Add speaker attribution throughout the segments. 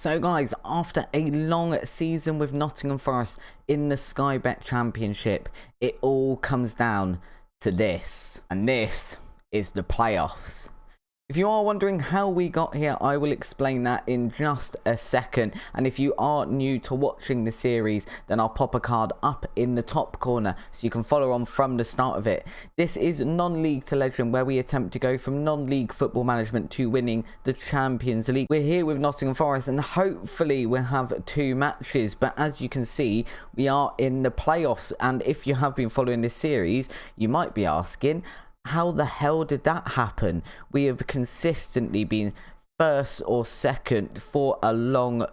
Speaker 1: So guys, after a long season with Nottingham Forest in the Sky Bet Championship, it all comes down to this. And this is the playoffs. If you are wondering how we got here, I will explain that in just a second. And if you are new to watching the series, then I'll pop a card up in the top corner so you can follow on from the start of it. This is non-league to legend, where we attempt to go from non-league football management to winning the Champions League. We're here with Nottingham Forest and hopefully we'll have 2 matches. But as you can see, we are in the playoffs. And if you have been following this series, you might be asking, how the hell did that happen? We have consistently been first or second for a long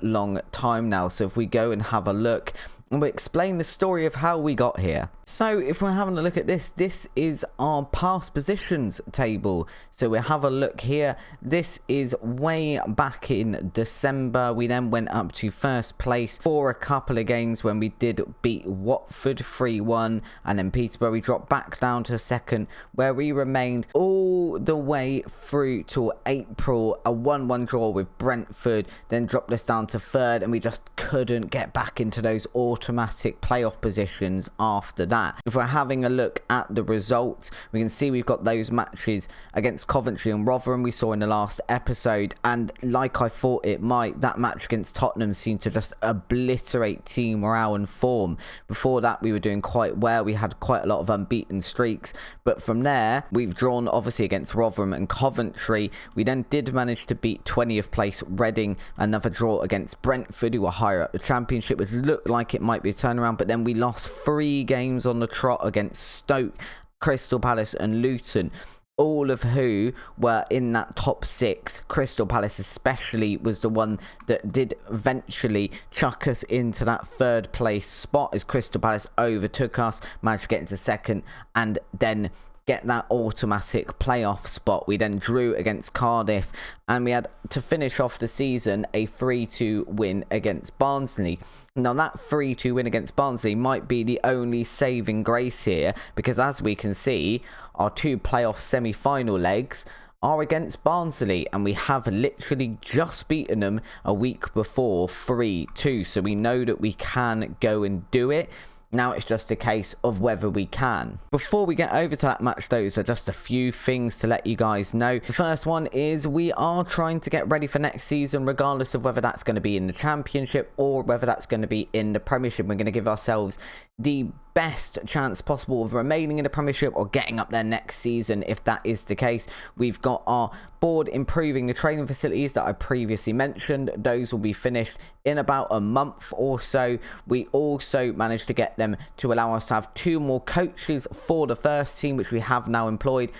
Speaker 1: time now. So if we go and have a look, and we'll explain the story of how we got here. So if we're having a look at this, this is our past positions table. So we'll have a look here. This is way back in December. We then went up to first place for a couple of games when we did beat Watford 3-1, and then Peterborough dropped back down to second, where we remained all the way through till April. A 1-1 draw with Brentford then dropped us down to third, and we just couldn't get back into those automatic playoff positions after that. If we're having a look at the results, we can see we've got those matches against Coventry and Rotherham we saw in the last episode, and like I thought it might, that match against Tottenham seemed to just obliterate team morale and form. Before that we were doing quite well, we had quite a lot of unbeaten streaks, but from there we've drawn obviously against Rotherham and Coventry. We then did manage to beat 20th place Reading, another draw against Brentford, who were higher up the Championship, which looked like it might be a turnaround, but then we lost 3 games on the trot against Stoke, Crystal Palace and Luton, all of who were in that top 6. Crystal Palace especially was the one that did eventually chuck us into that 3rd place spot, as Crystal Palace overtook us, managed to get into 2nd, and then get that automatic playoff spot. We then drew against Cardiff, and we had to finish off the season a 3-2 win against Barnsley. Now that 3-2 win against Barnsley might be the only saving grace here, because as we can see, our 2 playoff semi-final legs are against Barnsley, and we have literally just beaten them a week before 3-2, so we know that we can go and do it. Now it's just a case of whether we can. Before we get over to that match, those are just a few things to let you guys know. The first one is we are trying to get ready for next season, regardless of whether that's going to be in the Championship or whether that's going to be in the Premiership. We're going to give ourselves the best chance possible of remaining in the Premiership or getting up there next season. If that is the case, we've got our board improving the training facilities that I previously mentioned. Those will be finished in about a month or so. We also managed to get them to allow us to have 2 more coaches for the first team, which we have now employed.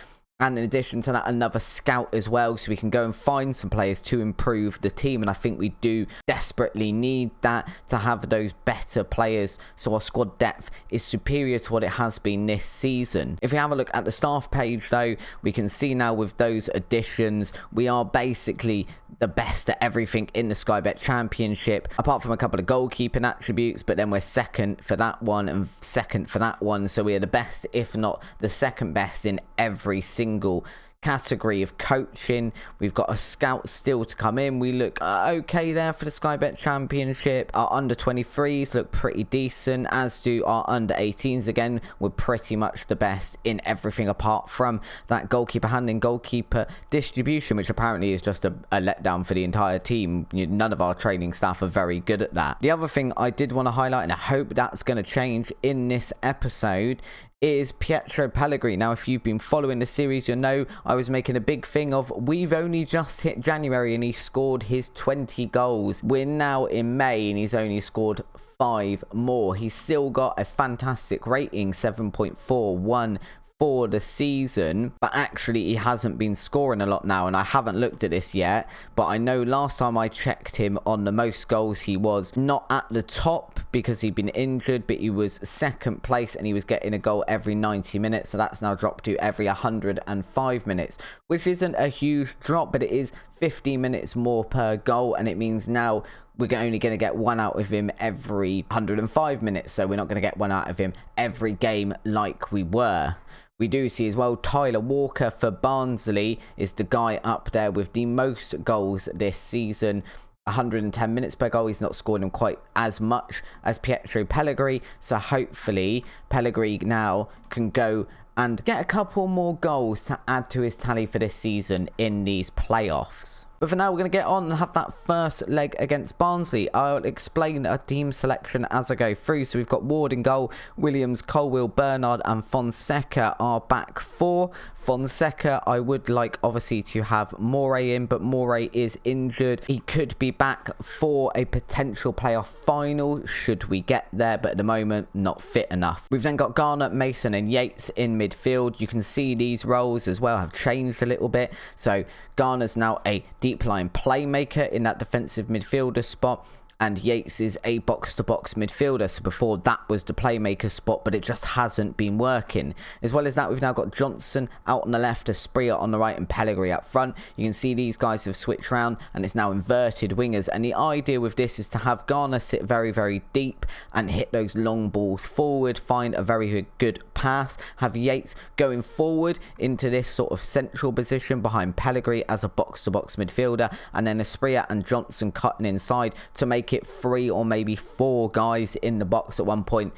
Speaker 1: And in addition to that, another scout as well, so we can go and find some players to improve the team. And I think we do desperately need that, to have those better players, so our squad depth is superior to what it has been this season. If we have a look at the staff page though, we can see now with those additions, we are basically the best at everything in the Sky Bet Championship, apart from a couple of goalkeeping attributes, but then we're second for that one and second for that one. So we are the best, if not the second best, in every single category of coaching. We've got a scout still to come in. We look okay there for the Sky Bet Championship. Our under 23s look pretty decent, as do our under 18s. Again, we're pretty much the best in everything apart from that goalkeeper handling, goalkeeper distribution, which apparently is just a letdown for the entire team. None of our training staff are very good at that. The other thing I did want to highlight, and I hope that's going to change in this episode, is Pietro Pellegrini. Now, if you've been following the series, you'll know I was making a big thing of we've only just hit January and he scored his 20 goals. We're now in May and he's only scored 5 more. He's still got a fantastic rating, 7.41 for the season, but actually he hasn't been scoring a lot now, and I haven't looked at this yet, but I know last time I checked him on the most goals, he was not at the top because he'd been injured, but he was 2nd place and he was getting a goal every 90 minutes, so that's now dropped to every 105 minutes, which isn't a huge drop, but it is 15 minutes more per goal, and it means now we're only going to get 1 out of him every 105 minutes, so we're not going to get 1 out of him every game like we were. We do see as well Tyler Walker for Barnsley is the guy up there with the most goals this season. 110 minutes per goal. He's not scoring him quite as much as Pietro Pellegrini. So hopefully Pellegrini now can go and get a couple more goals to add to his tally for this season in these playoffs. But for now, we're going to get on and have that first leg against Barnsley. I'll explain a team selection as I go through. So we've got Ward in goal, Williams, Colwill, Bernard and Fonseca are back four. Fonseca, I would like obviously to have Moray in, but Moray is injured. He could be back for a potential playoff final should we get there, but at the moment, not fit enough. We've then got Garner, Mason and Yates in midfield. You can see these roles as well have changed a little bit. So Garner's now a deep line playmaker in that defensive midfielder spot, and Yates is a box-to-box midfielder. So before that was the playmaker spot, but it just hasn't been working. As well as that, we've now got Johnson out on the left, Asprilla on the right and Pellegrini up front. You can see these guys have switched around and it's now inverted wingers. And the idea with this is to have Garner sit very, very deep and hit those long balls forward, find a very good pass, have Yates going forward into this sort of central position behind Pellegrini as a box-to-box midfielder, and then Asprilla and Johnson cutting inside to make it 3 or maybe 4 guys in the box at one point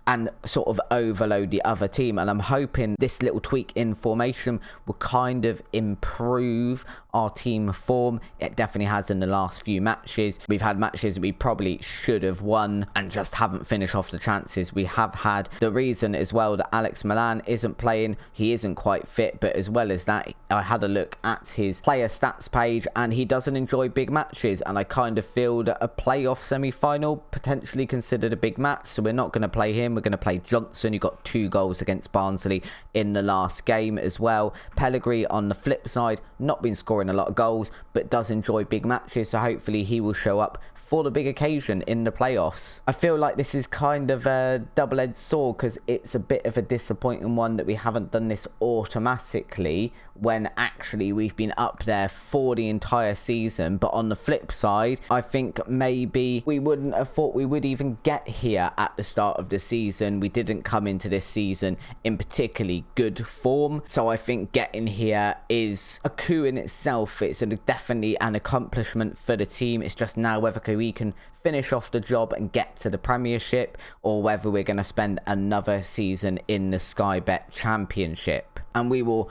Speaker 1: and sort of overload the other team. And I'm hoping this little tweak in formation will kind of improve our team form. It definitely has in the last few matches. We've had matches that we probably should have won and just haven't finished off the chances we have had. The reason as well that Alex Milan isn't playing, he isn't quite fit, but as well as that, I had a look at his player stats page and he doesn't enjoy big matches, and I kind of feel that a playoff semi-final potentially considered a big match, so we're not going to play him. We're going to play Johnson, who got 2 goals against Barnsley in the last game as well. Pellegrini on the flip side, not been scoring a lot of goals, but does enjoy big matches, so hopefully he will show up for the big occasion in the playoffs. I feel like this is kind of a double-edged sword because it's a bit of a disappointing one that we haven't done this automatically when actually we've been up there for the entire season. But on the flip side, I think maybe we wouldn't have thought we would even get here at the start of the season. We didn't come into this season in particularly good form, so I think getting here is a coup in itself. It's definitely an accomplishment for the team. It's just now whether we can finish off the job and get to the Premiership, or whether we're going to spend another season in the Sky Bet Championship. And we will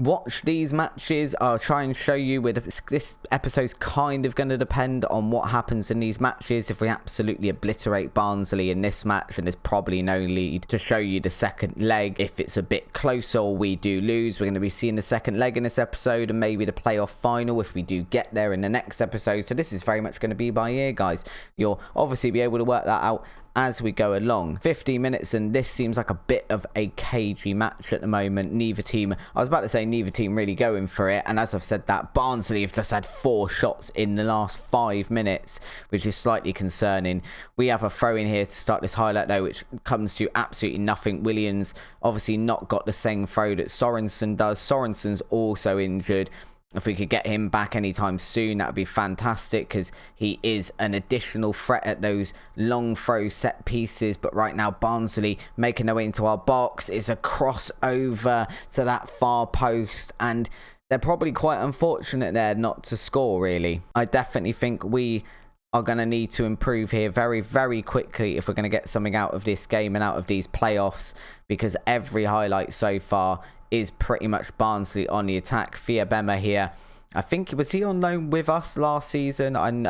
Speaker 1: watch these matches. I'll try and show you with this episode's kind of going to depend on what happens in these matches. If we absolutely obliterate Barnsley in this match, and there's probably no lead to show you the second leg. If it's a bit closer or we do lose, we're going to be seeing the second leg in this episode and maybe the playoff final if we do get there in the next episode. So this is very much going to be by ear, guys. You'll obviously be able to work that out as we go along. 15 minutes and this seems like a bit of a cagey match at the moment. Neither team, I was about to say neither team really going for it, and as I've said that, Barnsley have just had 4 shots in the last 5 minutes, which is slightly concerning. We have a throw in here to start this highlight though, which comes to absolutely nothing. Williams obviously not got the same throw that Sorensen does. Sorensen's also injured. If we could get him back anytime soon, that would be fantastic, because he is an additional threat at those long throw set pieces. But right now, Barnsley making their way into our box is a crossover to that far post, and they're probably quite unfortunate there not to score, really. I definitely think we are going to need to improve here very, very quickly if we're going to get something out of this game and out of these playoffs, because every highlight so far is pretty much Barnsley on the attack. Fiabema here, I think, was he on loan with us last season? And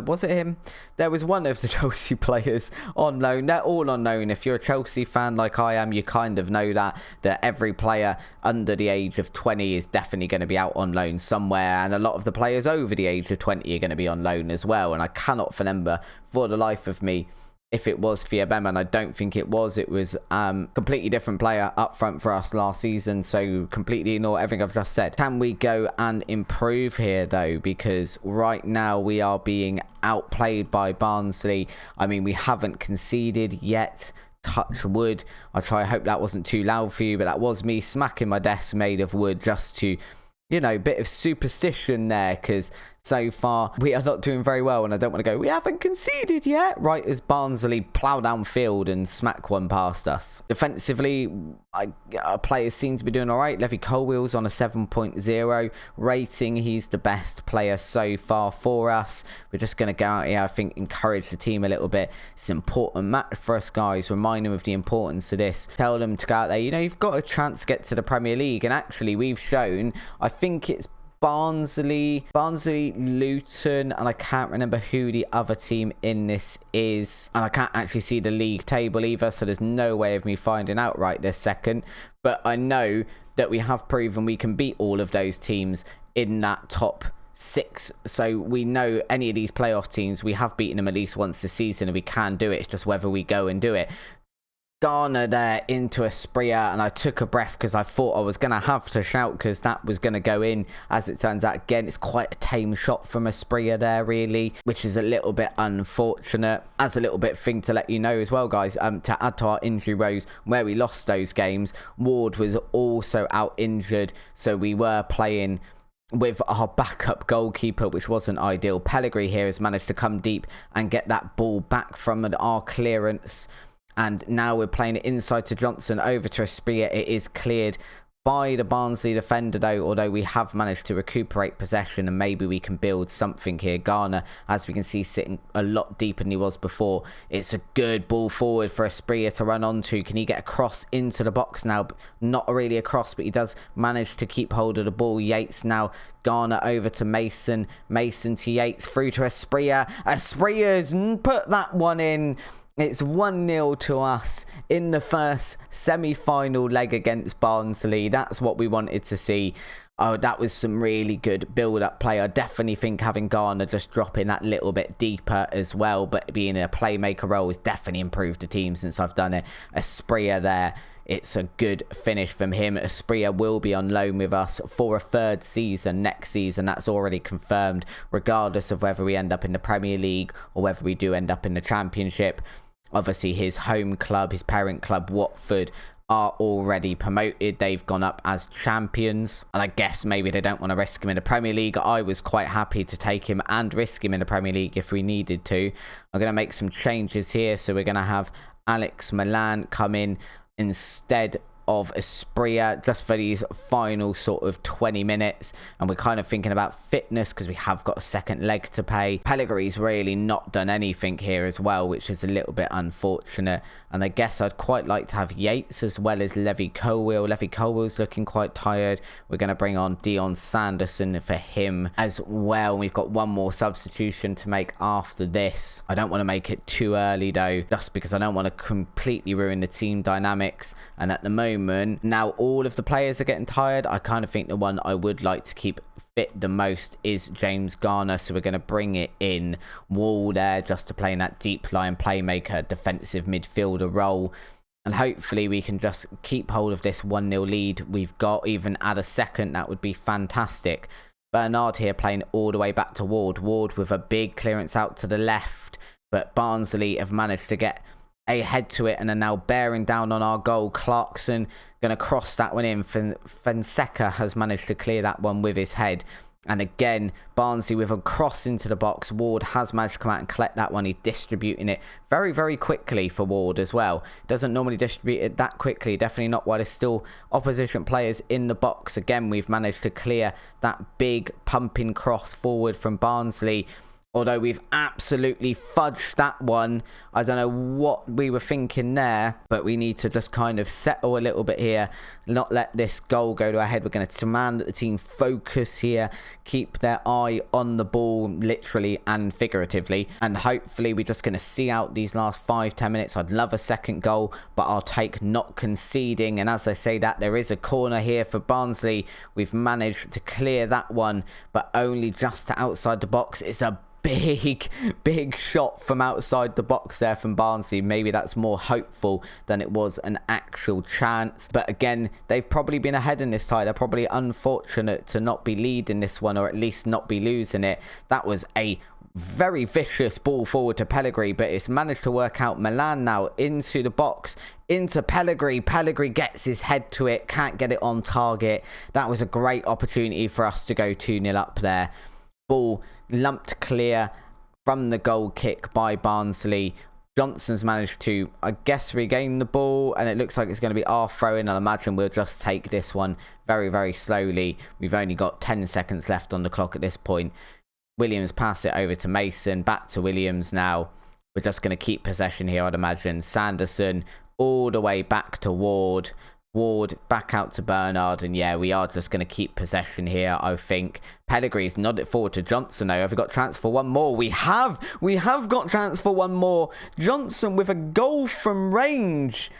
Speaker 1: was it him? There was one of the Chelsea players on loan. They're all on loan. If you're a Chelsea fan like I am, you kind of know that every player under the age of 20 is definitely going to be out on loan somewhere, and a lot of the players over the age of 20 are going to be on loan as well. And I cannot remember for the life of me if it was Fiabema, and I don't think it was. It was completely different player up front for us last season, so completely ignore everything I've just said. Can we go and improve here though? Because right now we are being outplayed by Barnsley. I mean, we haven't conceded yet. Touch wood. I hope that wasn't too loud for you, but that was me smacking my desk made of wood just to, you know, bit of superstition there, because so far. We are not doing very well, and I don't want to go, we haven't conceded yet, right as Barnsley plough downfield and smack one past us. Defensively, our players seem to be doing all right. Levy Colwell's on a 7.0 rating. He's the best player so far for us. We're just going to go out here, I think, encourage the team a little bit. It's an important match for us, guys. Remind them of the importance of this. Tell them to go out there. You know, you've got a chance to get to the Premier League, and actually we've shown, I think it's Barnsley, Luton, and I can't remember who the other team in this is, and I can't actually see the league table either, so there's no way of me finding out right this second. But I know that we have proven we can beat all of those teams in that top 6, so we know any of these playoff teams, we have beaten them at least once this season, and we can do it. It's just whether we go and do it. Garner there into Asprilla, and I took a breath because I thought I was going to have to shout because that was going to go in. As it turns out, again, it's quite a tame shot from Asprilla there, really, which is a little bit unfortunate. As a little bit thing to let you know as well, guys, to add to our injury rows where we lost those games, Ward was also out injured, so we were playing with our backup goalkeeper, which wasn't ideal. Pellegrini here has managed to come deep and get that ball back from our clearance. And now we're playing it inside to Johnson, over to Asprilla. It is cleared by the Barnsley defender, though, although we have managed to recuperate possession, and maybe we can build something here. Garner, as we can see, sitting a lot deeper than he was before. It's a good ball forward for Asprilla to run onto. Can he get a cross into the box now? Not really a cross, but he does manage to keep hold of the ball. Yates now. Garner over to Mason. Mason to Yates. Through to Asprilla. Asprilla's put that one in. It's 1-0 to us in the first semi-final leg against Barnsley. That's what we wanted to see. Oh, that was some really good build-up play. I definitely think having Garner just dropping that little bit deeper as well, but being in a playmaker role has definitely improved the team since I've done it. Asprilla there. It's a good finish from him. Asprilla will be on loan with us for a 3rd season next season. That's already confirmed, regardless of whether we end up in the Premier League or whether we do end up in the Championship. Obviously, his home club, his parent club, Watford, are already promoted. They've gone up as champions, and I guess maybe they don't want to risk him in the Premier League. I was quite happy to take him and risk him in the Premier League if we needed to. I'm going to make some changes here, so we're going to have Alex Milan come in instead of Asprilla just for these final sort of 20 minutes, and we're kind of thinking about fitness because we have got a second leg to pay. Pellegrini's really not done anything here as well, which is a little bit unfortunate, and I guess I'd quite like to have Yates as well as Levy Colwell. Levy Colwell's looking quite tired. We're going to bring on Dion Sanderson for him as well. We've got one more substitution to make after this. I don't want to make it too early though, just because I don't want to completely ruin the team dynamics, and at the moment now all of the players are getting tired. I kind of think the one I would like to keep fit the most is James Garner, so we're going to bring it in Wall there just to play in that deep line playmaker defensive midfielder role, and hopefully we can just keep hold of this 1-0 lead we've got. Even add a second, that would be fantastic. Bernard here playing all the way back to Ward. Ward with a big clearance out to the left, but Barnsley have managed to get a head to it and are now bearing down on our goal. Clarkson going to cross that one in. Fonseca has managed to clear that one with his head. And again, Barnsley with a cross into the box. Ward has managed to come out and collect that one. He's distributing it very, very quickly for Ward as well. Doesn't normally distribute it that quickly. Definitely not while there's still opposition players in the box. Again, we've managed to clear that big pumping cross forward from Barnsley. Although we've absolutely fudged that one. I don't know what we were thinking there, but we need to just kind of settle a little bit here, not let this goal go to our head. We're going to demand that the team focus here, keep their eye on the ball, literally and figuratively, and hopefully we're just going to see out these last 5-10 minutes. I'd love a second goal, but I'll take not conceding. And as I say that, there is a corner here for Barnsley. We've managed to clear that one, but only just to outside the box. It's a big shot from outside the box there from Barnsley. Maybe that's more hopeful than it was an actual chance, but again, they've probably been ahead in this tie. They're probably unfortunate to not be leading this one, or at least not be losing it. That was a very vicious ball forward to Pellegrini, but it's managed to work out. Milan now into the box, into Pellegrini. Pellegrini gets his head to it, can't get it on target. That was a great opportunity for us to go 2-0 up there. Ball lumped clear from the goal kick by Barnsley. Johnson's managed to, I guess, regain the ball, and it looks like it's going to be our throw-in. I imagine we'll just take this one very, very slowly. We've only got 10 seconds left on the clock at this point. Williams pass it over to Mason, back to Williams now. We're just going to keep possession here, I'd imagine. Sanderson all the way back to Ward. Ward back out to Bernard, and yeah, we are just going to keep possession here, I think. Pellegrini's nodded it forward to Johnson now. Have we got chance for one more? We have got chance for one more. Johnson with a goal from range.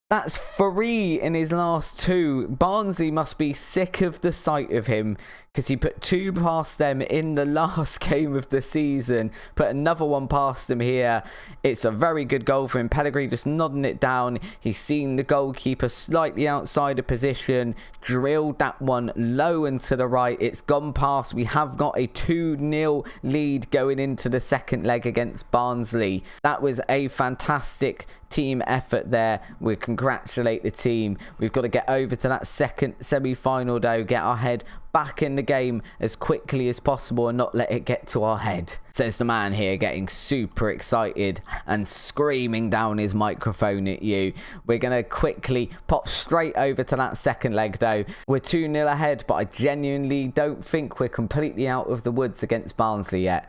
Speaker 1: That's 3 in his last 2. Barnsley must be sick of the sight of him, because he put 2 past them in the last game of the season. Put another one past them here. It's a very good goal for him. Pellegrini just nodding it down. He's seen the goalkeeper slightly outside of position. Drilled that one low and to the right. It's gone past. We have got a 2-0 lead going into the second leg against Barnsley. That was a fantastic team effort there. We congratulate the team. We've got to get over to that second semi-final though. Get our head back in the game as quickly as possible and not let it get to our head. Says the man here, getting super excited and screaming down his microphone at you. We're going to quickly pop straight over to that second leg though. We're 2-0 ahead, but I genuinely don't think we're completely out of the woods against Barnsley yet.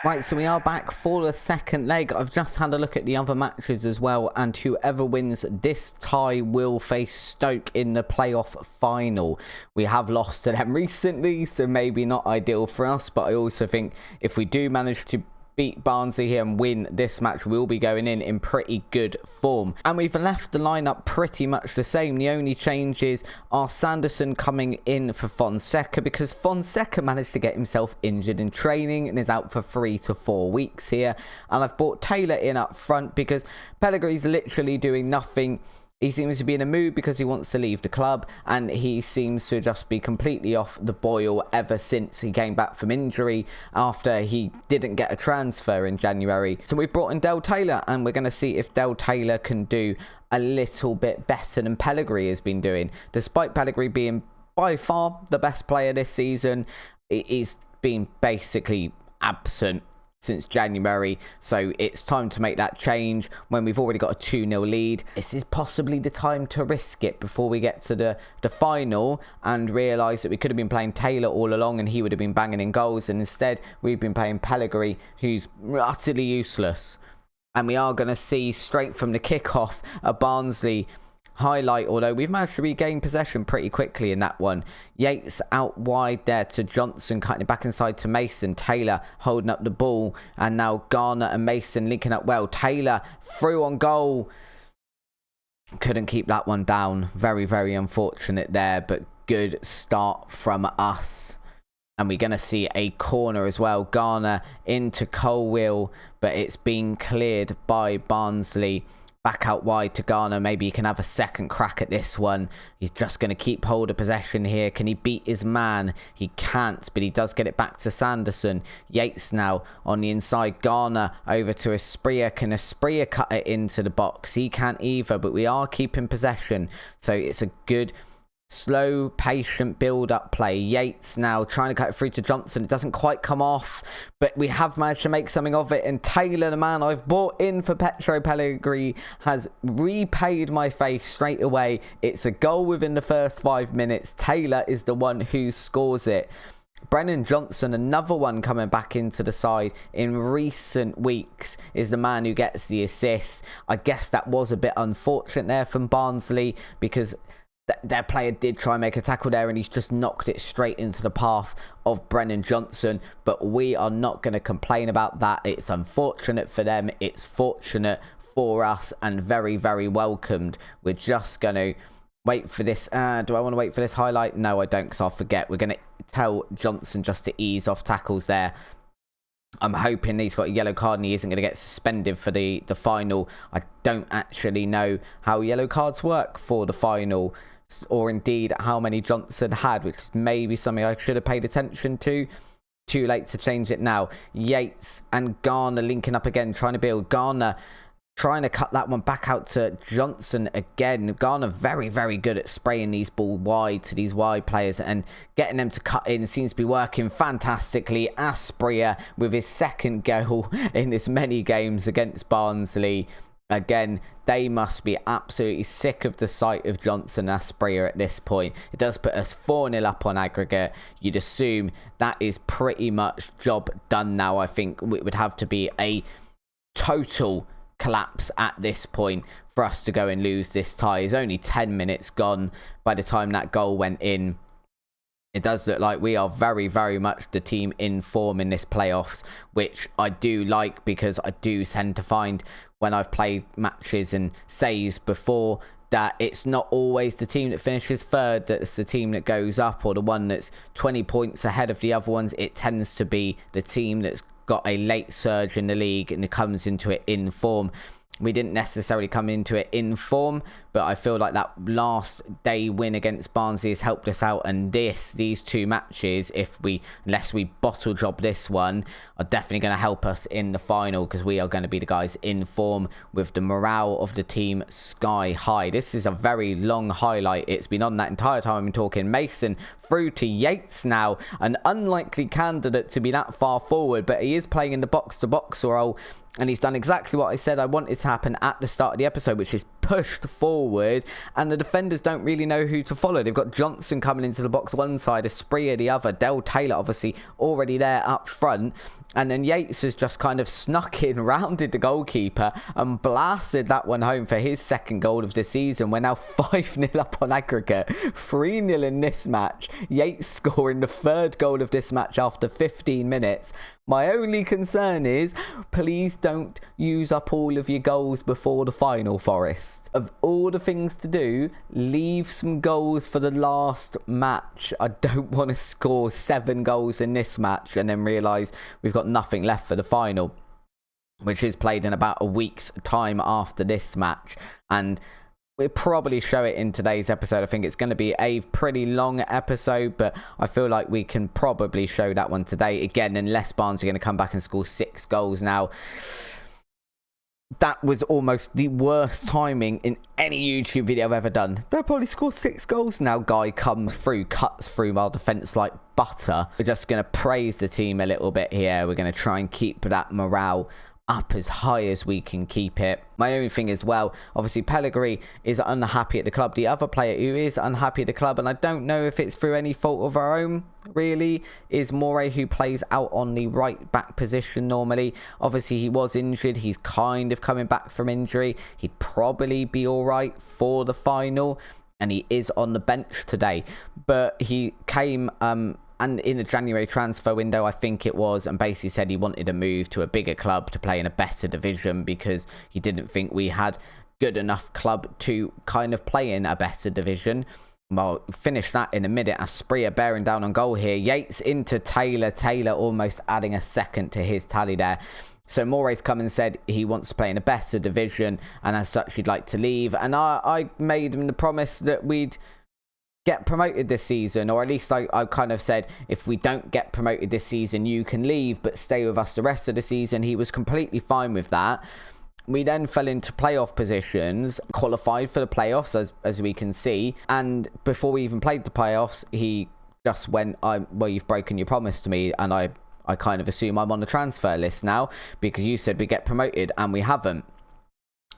Speaker 1: Right, so we are back for the second leg. I've just had a look at the other matches as well, and whoever wins this tie will face Stoke in the playoff final. We have lost to them recently, so maybe not ideal for us, but I also think if we do manage to beat Barnsley here and win this match, we'll be going in pretty good form. And we've left the lineup pretty much the same. The only changes are Sanderson coming in for Fonseca, because Fonseca managed to get himself injured in training and is out for 3 to 4 weeks here. And I've brought Taylor in up front because Pellegrini's literally doing nothing. He seems to be in a mood because he wants to leave the club, and he seems to just be completely off the boil ever since he came back from injury after he didn't get a transfer in January. So we've brought in Del Taylor, and we're going to see if Del Taylor can do a little bit better than Pellegrini has been doing. Despite Pellegrini being by far the best player this season, he's been basically absent since January, so it's time to make that change when we've already got a 2-0 lead. This is possibly the time to risk it before we get to the final and realise that we could have been playing Taylor all along and he would have been banging in goals, and instead we've been playing Pellegrini, who's utterly useless. And we are going to see straight from the kickoff a Barnsley highlight, although we've managed to regain possession pretty quickly in that one. Yates out wide there to Johnson, cutting it back inside to Mason. Taylor holding up the ball, and now Garner and Mason linking up well. Taylor through on goal. Couldn't keep that one down. Very, very unfortunate there, but good start from us. And we're going to see a corner as well. Garner into Colwill, but it's been cleared by Barnsley. Back out wide to Garner. Maybe he can have a second crack at this one. He's just going to keep hold of possession here. Can he beat his man? He can't, but he does get it back to Sanderson. Yates now on the inside. Garner over to Asprilla. Can Asprilla cut it into the box? He can't either, but we are keeping possession. So it's a good slow, patient build-up play. Yates now trying to cut it through to Johnson. It doesn't quite come off, but we have managed to make something of it. And Taylor, the man I've bought in for Petro Pellegrini, has repaid my faith straight away. It's a goal within the first 5 minutes. Taylor is the one who scores it. Brennan Johnson, another one coming back into the side in recent weeks, is the man who gets the assist. I guess that was a bit unfortunate there from Barnsley, because their player did try and make a tackle there, and he's just knocked it straight into the path of Brennan Johnson. But we are not going to complain about that. It's unfortunate for them. It's fortunate for us, and very, very welcomed. We're just going to wait for this. Do I want to wait for this highlight? No, I don't, because I'll forget. We're going to tell Johnson just to ease off tackles there. I'm hoping he's got a yellow card and he isn't going to get suspended for the final. I don't actually know how yellow cards work for the final, or indeed how many Johnson had, which is maybe something I should have paid attention to. Too late to change it now. Yates and Garner linking up again, trying to build. Garner trying to cut that one back out to Johnson again. Ghana very, very good at spraying these ball wide to these wide players and getting them to cut in. Seems to be working fantastically. Asprilla with his second goal in as many games against Barnsley. Again, they must be absolutely sick of the sight of Johnson and Asprilla at this point. It does put us 4-0 up on aggregate. You'd assume that is pretty much job done now. I think it would have to be a total collapse at this point for us to go and lose this tie. It's only 10 minutes gone by the time that goal went in. It does look like we are very, very much the team in form in this playoffs, which I do like, because I do tend to find when I've played matches and saves before that it's not always the team that finishes third that's the team that goes up, or the one that's 20 points ahead of the other ones. It tends to be the team that's got a late surge in the league and it comes into it in form. We didn't necessarily come into it in form, but I feel like that last day win against Barnsley has helped us out, and these two matches, unless we bottle job this one, are definitely going to help us in the final, because we are going to be the guys in form with the morale of the team sky high. This is a very long highlight. It's been on that entire time I've been talking. Mason through to Yates now, an unlikely candidate to be that far forward, but he is playing in the box-to-box role. And he's done exactly what I said I wanted to happen at the start of the episode, which is pushed forward. And the defenders don't really know who to follow. They've got Johnson coming into the box one side, Asprilla the other. Del Taylor obviously already there up front. And then Yates has just kind of snuck in, rounded the goalkeeper and blasted that one home for his second goal of the season. We're now 5-0 up on aggregate, 3-0 in this match. Yates scoring the third goal of this match after 15 minutes. My only concern is, please don't use up all of your goals before the final, Forest. Of all the things to do, leave some goals for the last match. I don't want to score 7 goals in this match and then realise we've got nothing left for the final, which is played in about a week's time after this match. And we'll probably show it in today's episode. I think it's going to be a pretty long episode, but I feel like we can probably show that one today. Again, unless Barnes are going to come back and score 6 goals now. That was almost the worst timing in any YouTube video I've ever done. They'll probably score 6 goals now. Guy comes through, cuts through our defence like butter. We're just going to praise the team a little bit here. We're going to try and keep that morale up as high as we can keep it. My own thing as well, obviously Pellegrini is unhappy at the club. The other player who is unhappy at the club, and I don't know if it's through any fault of our own really, is Moray, who plays out on the right back position normally. Obviously he was injured. He's kind of coming back from injury. He'd probably be all right for the final, and he is on the bench today. But he came and in the January transfer window, I think it was, and basically said he wanted to move to a bigger club to play in a better division because he didn't think we had good enough club to kind of play in a better division. Well, finish that in a minute. Asprilla bearing down on goal here. Yates into Taylor. Taylor almost adding a second to his tally there. So Moray's come and said he wants to play in a better division, and as such he'd like to leave. And I made him the promise that we'd get promoted this season, or at least I kind of said, if we don't get promoted this season, you can leave but stay with us the rest of the season. He was completely fine with that. We then fell into playoff positions, qualified for the playoffs as we can see, and before we even played the playoffs, he just went, well, you've broken your promise to me, and I kind of assume I'm on the transfer list now because you said we get promoted and we haven't.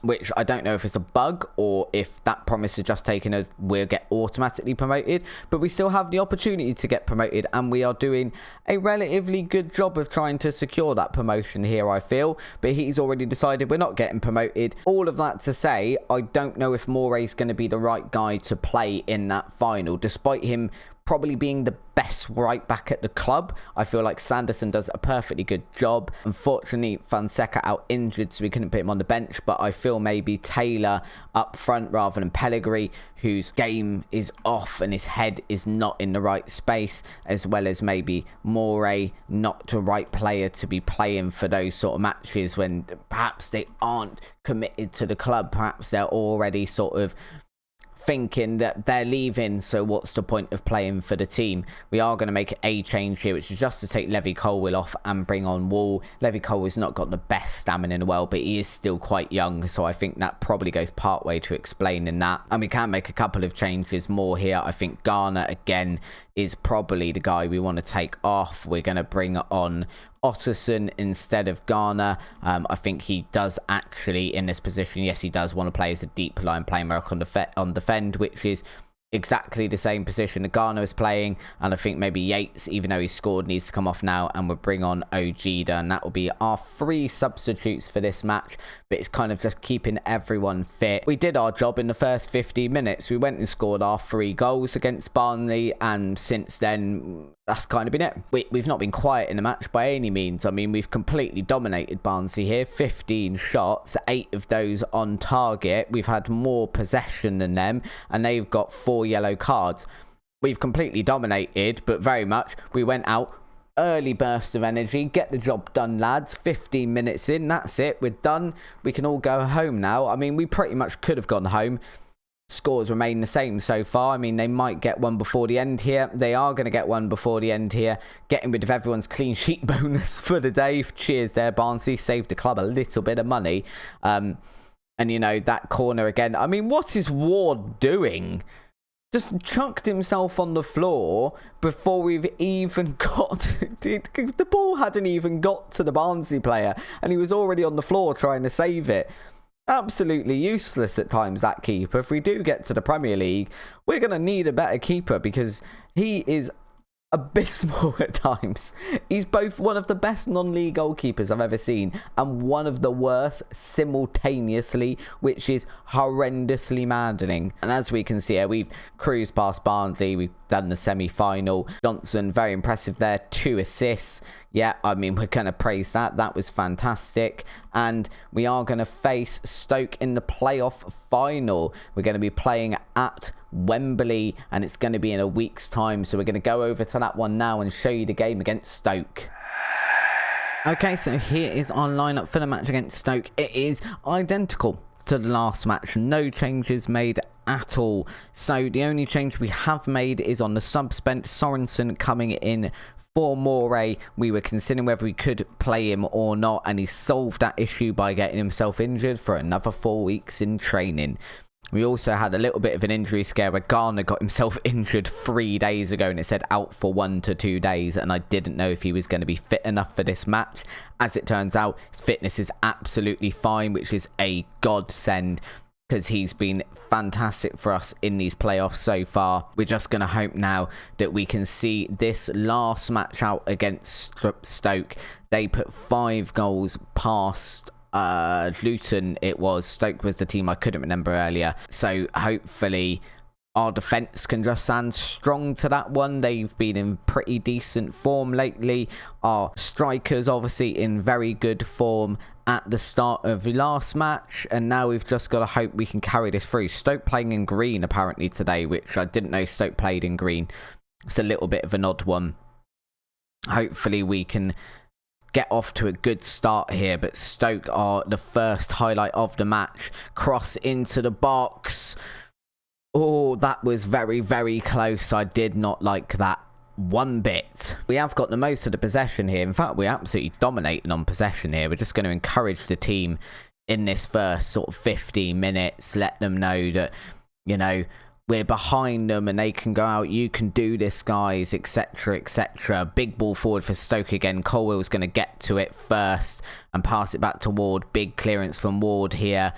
Speaker 1: Which I don't know if it's a bug or if that promise is just taken as we'll get automatically promoted. But we still have the opportunity to get promoted, and we are doing a relatively good job of trying to secure that promotion here, I feel. But he's already decided we're not getting promoted. All of that to say, I don't know if Moray's going to be the right guy to play in that final, despite him probably being the best right back at the club. I feel like Sanderson does a perfectly good job. Unfortunately, Fonseca out injured, so we couldn't put him on the bench, but I feel maybe Taylor up front rather than Pellegrini, whose game is off and his head is not in the right space, as well as maybe Moray, not the right player to be playing for those sort of matches when perhaps they aren't committed to the club. Perhaps they're already sort of thinking that they're leaving, so what's the point of playing for the team? We are going to make a change here, which is just to take Levy Colwill off and bring on Wall. Levy Colwill's not got the best stamina in the world, but he is still quite young, so I think that probably goes part way to explaining that. And we can make a couple of changes more here. I think Garner again is probably the guy we want to take off. We're going to bring on Otterson instead of Garner. I think he does actually in this position, yes, he does want to play as a deep line playmaker on defend, which is exactly the same position that Garner is playing. And I think maybe Yates, even though he scored, needs to come off now, and we'll bring on Ojeda, and that will be our 3 substitutes for this match. But it's kind of just keeping everyone fit. We did our job in the first 15 minutes. We went and scored our 3 goals against Barnsley, and since then that's kind of been it. We've not been quiet in the match by any means. I mean, we've completely dominated Barnsley here. 15 shots, 8 of those on target. We've had more possession than them, and they've got 4 yellow cards. We've completely dominated, but very much we went out, early burst of energy, get the job done, lads. 15 minutes in, that's it, we're done. We can all go home now. I mean, we pretty much could have gone home. Scores remain the same so far. I mean, they might get one before the end here. They are going to get one before the end here. Getting rid of everyone's clean sheet bonus for the day. Cheers there, Barnsley. Saved the club a little bit of money. And, you know, that corner again. I mean, what is Ward doing? Just chucked himself on the floor before we've even got... the ball hadn't even got to the Barnsley player, and he was already on the floor trying to save it. Absolutely useless at times, that keeper. If we do get to the Premier League, we're going to need a better keeper, because he is abysmal at times. He's both one of the best non-league goalkeepers I've ever seen and one of the worst simultaneously, which is horrendously maddening. And as we can see here, we've cruised past Barnsley. We've done the semi-final. Johnson, very impressive there. 2 assists. Yeah, I mean, we're going to praise that. That was fantastic. And we are going to face Stoke in the playoff final. We're going to be playing at Wembley, and it's going to be in a week's time. So we're going to go over to that one now and show you the game against Stoke. Okay, so here is our lineup for the match against Stoke. It is identical to the last match. No changes made at all. So the only change we have made is on the subs bench. Sorensen coming in for Moray. We were considering whether we could play him or not, and he solved that issue by getting himself injured for another 4 weeks in training. We also had a little bit of an injury scare where Garner got himself injured 3 days ago, and it said out for 1 to 2 days, and I didn't know if he was going to be fit enough for this match. As it turns out, his fitness is absolutely fine, which is a godsend, because he's been fantastic for us in these playoffs so far. We're just going to hope now that we can see this last match out against Stoke. They put 5 goals past Luton. It was Stoke was the team I couldn't remember earlier. So hopefully our defence can just stand strong to that one. They've been in pretty decent form lately. Our strikers obviously in very good form at the start of the last match, and now we've just got to hope we can carry this through. Stoke playing in green apparently today, which I didn't know Stoke played in green. It's a little bit of an odd one. Hopefully we can get off to a good start here, but Stoke are the first highlight of the match. Cross into the box. Oh, that was very, very close. I did not like that one bit. We have got the most of the possession here. In fact, we're absolutely dominating on possession here. We're just going to encourage the team in this first sort of 15 minutes. Let them know that, you know, we're behind them and they can go out. You can do this, guys, etc, etc. Big ball forward for Stoke again. Colwell's going to get to it first and pass it back to Ward. Big clearance from Ward here.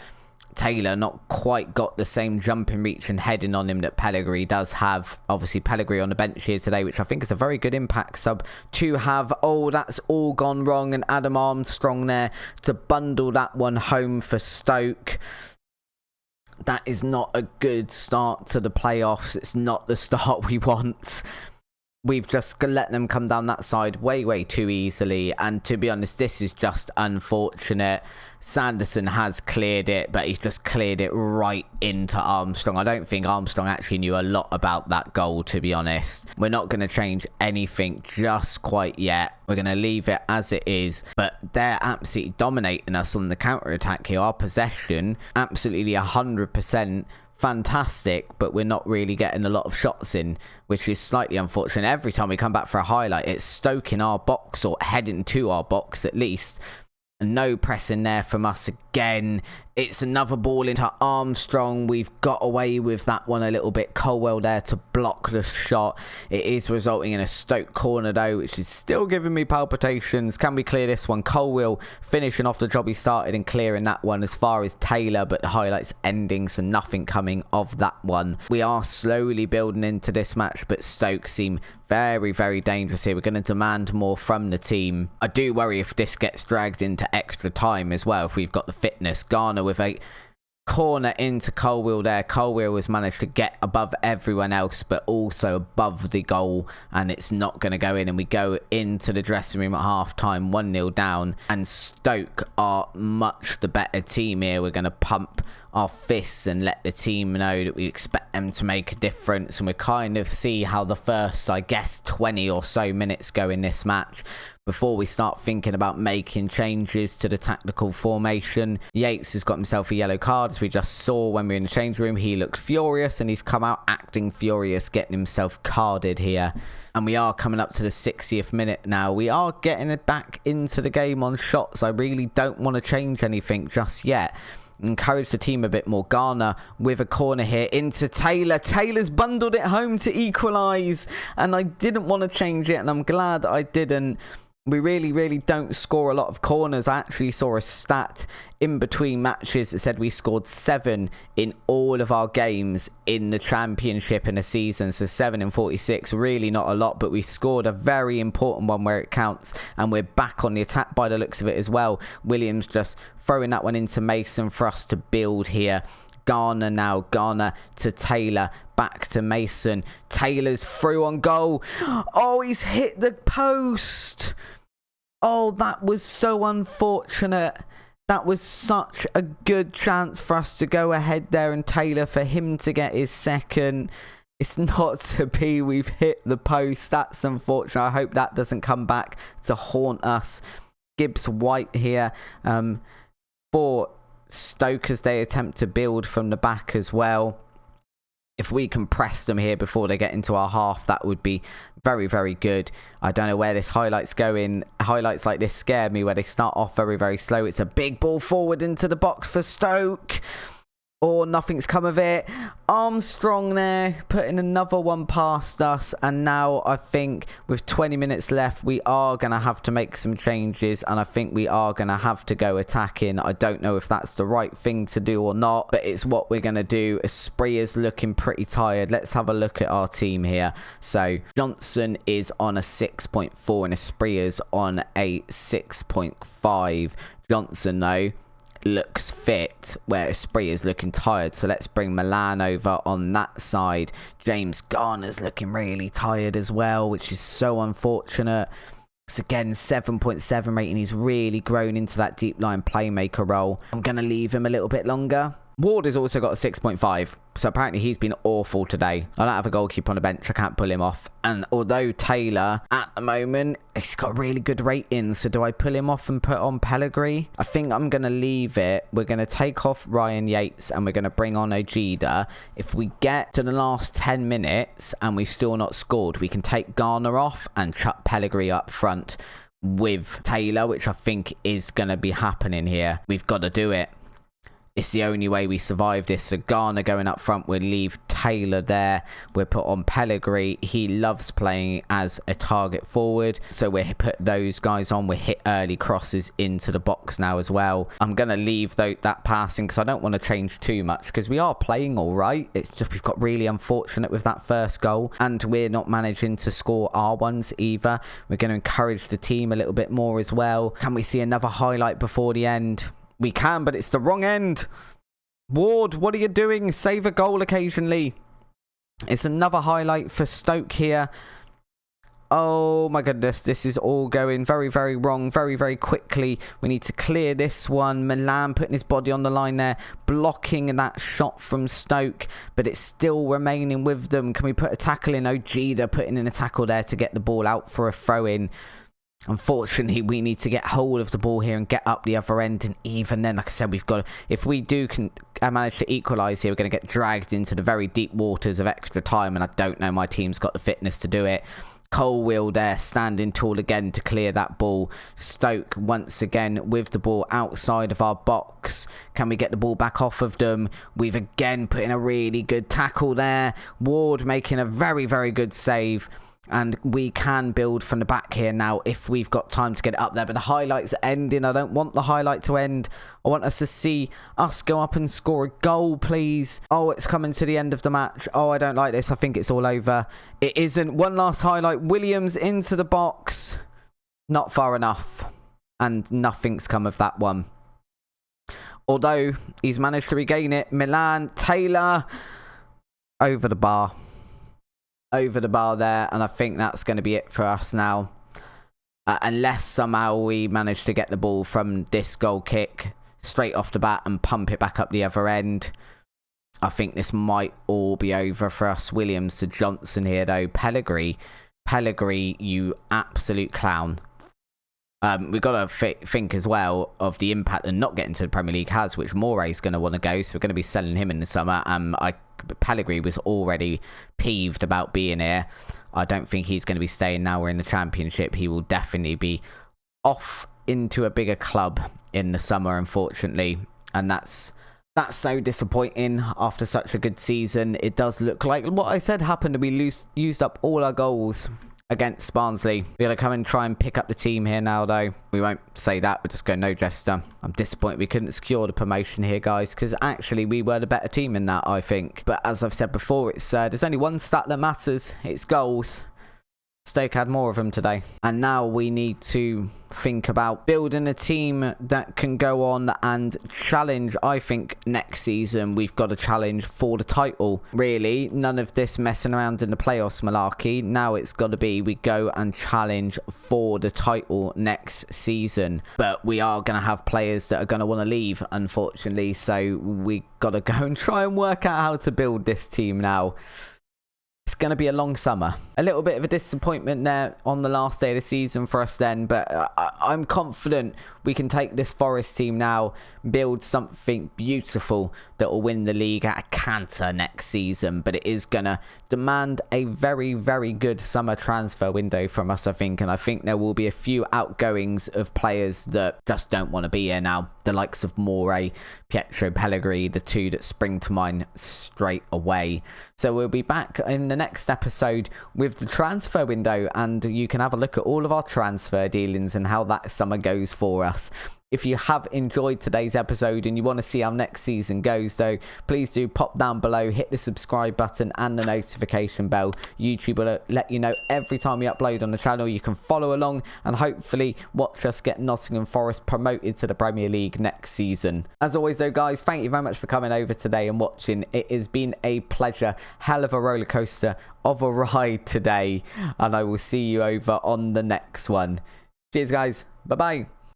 Speaker 1: Taylor not quite got the same jumping reach and heading on him that Pellegrini does have. Obviously Pellegrini on the bench here today, which I think is a very good impact sub to have. Oh, that's all gone wrong, and Adam Armstrong there to bundle that one home for Stoke. That is not a good start to the playoffs. It's not the start we want. We've just let them come down that side way, way too easily. And to be honest, this is just unfortunate. Sanderson has cleared it, but he's just cleared it right into Armstrong. I don't think Armstrong actually knew a lot about that goal, to be honest. We're not going to change anything just quite yet. We're going to leave it as it is. But they're absolutely dominating us on the counter-attack here. Our possession, absolutely 100% fantastic, but we're not really getting a lot of shots in, which is slightly unfortunate. Every time we come back for a highlight, it's Stoke in our box, or heading to our box at least. No pressing there from us again. It's another ball into Armstrong. We've got away with that one a little bit. Colwell there to block the shot. It is resulting in a Stoke corner though, which is still giving me palpitations. Can we clear this one? Colwell finishing off the job he started and clearing that one as far as Taylor, but the highlights ending, so nothing coming of that one. We are slowly building into this match, but Stoke seem very, very dangerous here. We're going to demand more from the team. I do worry if this gets dragged into extra time as well, if we've got the fitness. Garner with a corner into Colwell there. Colwell has managed to get above everyone else, but also above the goal, and it's not going to go in, and we go into the dressing room at half time 1-0 down, and Stoke are much the better team here. We're going to pump our fists and let the team know that we expect them to make a difference, and we kind of see how the first, I guess, 20 or so minutes go in this match before we start thinking about making changes to the tactical formation. Yates has got himself a yellow card, as we just saw when we were in the change room. He looked furious, and he's come out acting furious, getting himself carded here. And we are coming up to the 60th minute now. We are getting it back into the game on shots. I really don't want to change anything just yet. Encourage the team a bit more. Garner with a corner here into Taylor. Taylor's bundled it home to equalise, and I didn't want to change it, and I'm glad I didn't. We really don't score a lot of corners. I actually saw a stat in between matches that said we scored 7 in all of our games in the championship in a season. So 7 in 46, really not a lot, but we scored a very important one where it counts, and we're back on the attack by the looks of it as well. Williams just throwing that one into Mason for us to build here. Garner now. Garner to Taylor. Back to Mason. Taylor's through on goal. Oh, he's hit the post. Oh, that was so unfortunate. That was such a good chance for us to go ahead there, and Taylor, for him to get his second. It's not to be. We've hit the post. That's unfortunate. I hope that doesn't come back to haunt us. Gibbs White here for Stoke as they attempt to build from the back as well. If we can press them here before they get into our half, that would be very good. I don't know where this highlight's going. Highlights like this scare me, where they start off very slow. It's a big ball forward into the box for Stoke. Or nothing's come of it. Armstrong there, putting another one past us. And now I think with 20 minutes left, we are going to have to make some changes. And I think we are going to have to go attacking. I don't know if that's the right thing to do or not, but it's what we're going to do. Esprit is looking pretty tired. Let's have a look at our team here. So Johnson is on a 6.4 and Esprit is on a 6.5. Johnson, though, looks fit, where Esprit is looking tired. So let's bring Milan over on that side. James Garner's looking really tired as well, which is so unfortunate. It's again 7.7 rating. He's really grown into that deep line playmaker role. I'm going to leave him a little bit longer. Ward has also got a 6.5. So apparently he's been awful today. I don't have a goalkeeper on the bench. I can't pull him off. And although Taylor, at the moment, he's got really good ratings. So do I pull him off and put on Pellegrini? I think I'm going to leave it. We're going to take off Ryan Yates and we're going to bring on Ojeda. If we get to the last 10 minutes and we've still not scored, we can take Garner off and chuck Pellegrini up front with Taylor, which I think is going to be happening here. We've got to do it. It's the only way we survive this. So Garner going up front. We'll leave Taylor there. We'll put on Pellegrini. He loves playing as a target forward. So we'll put those guys on. We'll hit early crosses into the box now as well. I'm going to leave that passing because I don't want to change too much because we are playing all right. It's just we've got really unfortunate with that first goal. And we're not managing to score our ones either. We're going to encourage the team a little bit more as well. Can we see another highlight before the end? We can, but it's the wrong end. Ward, what are you doing? Save a goal occasionally. It's another highlight for Stoke here. Oh my goodness, this is all going very wrong very quickly. We need to clear this one. Milan putting his body on the line there, blocking that shot from Stoke, but it's still remaining with them. Can we put a tackle in? Ojeda putting in a tackle there to get the ball out for a throw-in. Unfortunately, we need to get hold of the ball here and get up the other end. And even then, like I said, we've got, if we do manage to equalise here, we're going to get dragged into the very deep waters of extra time, and I don't know my team's got the fitness to do it. Colwill there, standing tall again to clear that ball. Stoke once again with the ball outside of our box. Can we get the ball back off of them? We've again put in a really good tackle there. Ward making a very, very good save. And we can build from the back here now if we've got time to get it up there. But the highlights are ending. I don't want the highlight to end. I want us to see us go up and score a goal, please. Oh, it's coming to the end of the match. Oh, I don't like this. I think it's all over. It isn't. One last highlight. Williams into the box. Not far enough. And nothing's come of that one. Although he's managed to regain it. Milan, Taylor. Over the bar. Over the bar there, and I think that's going to be it for us now. Unless somehow we manage to get the ball from this goal kick straight off the bat and pump it back up the other end. I think this might all be over for us. Williams to Johnson here though. Pellegrini, you absolute clown. We've got to think as well of the impact that not getting to the Premier League has, which Moray's going to want to go, so we're going to be selling him in the summer. Pellegrini was already peeved about being here. I don't think he's going to be staying now we're in the Championship. He will definitely be off into a bigger club in the summer, unfortunately. And that's so disappointing after such a good season. It does look like what I said happened, and we used up all our goals against Barnsley. We're going to come and try and pick up the team here now, though. We won't say that. We'll just go no Jester. I'm disappointed we couldn't secure the promotion here, guys, because actually we were the better team in that, I think. But as I've said before, it's there's only one stat that matters. It's goals. Stoke had more of them today. And now we need to think about building a team that can go on and challenge. I think next season we've got a challenge for the title. Really, none of this messing around in the playoffs malarkey. Now it's got to be we go and challenge for the title next season. But we are going to have players that are going to want to leave, unfortunately. So we got to go and try and work out how to build this team now. It's going to be a long summer. A little bit of a disappointment there on the last day of the season for us then, but I'm confident we can take this Forest team now, build something beautiful that will win the league at a canter next season. But it is going to demand a very, very good summer transfer window from us, I think. And I think there will be a few outgoings of players that just don't want to be here now. The likes of Moray, Pietro Pellegrini, the two that spring to mind straight away. So we'll be back in the next episode with the transfer window, and you can have a look at all of our transfer dealings and how that summer goes for us. If you have enjoyed today's episode and you want to see how next season goes, though, please do pop down below, hit the subscribe button and the notification bell. YouTube will let you know every time we upload on the channel. You can follow along and hopefully watch us get Nottingham Forest promoted to the Premier League next season. As always, though, guys, thank you very much for coming over today and watching. It has been a pleasure. Hell of a roller coaster of a ride today, and I will see you over on the next one. Cheers, guys. Bye-bye.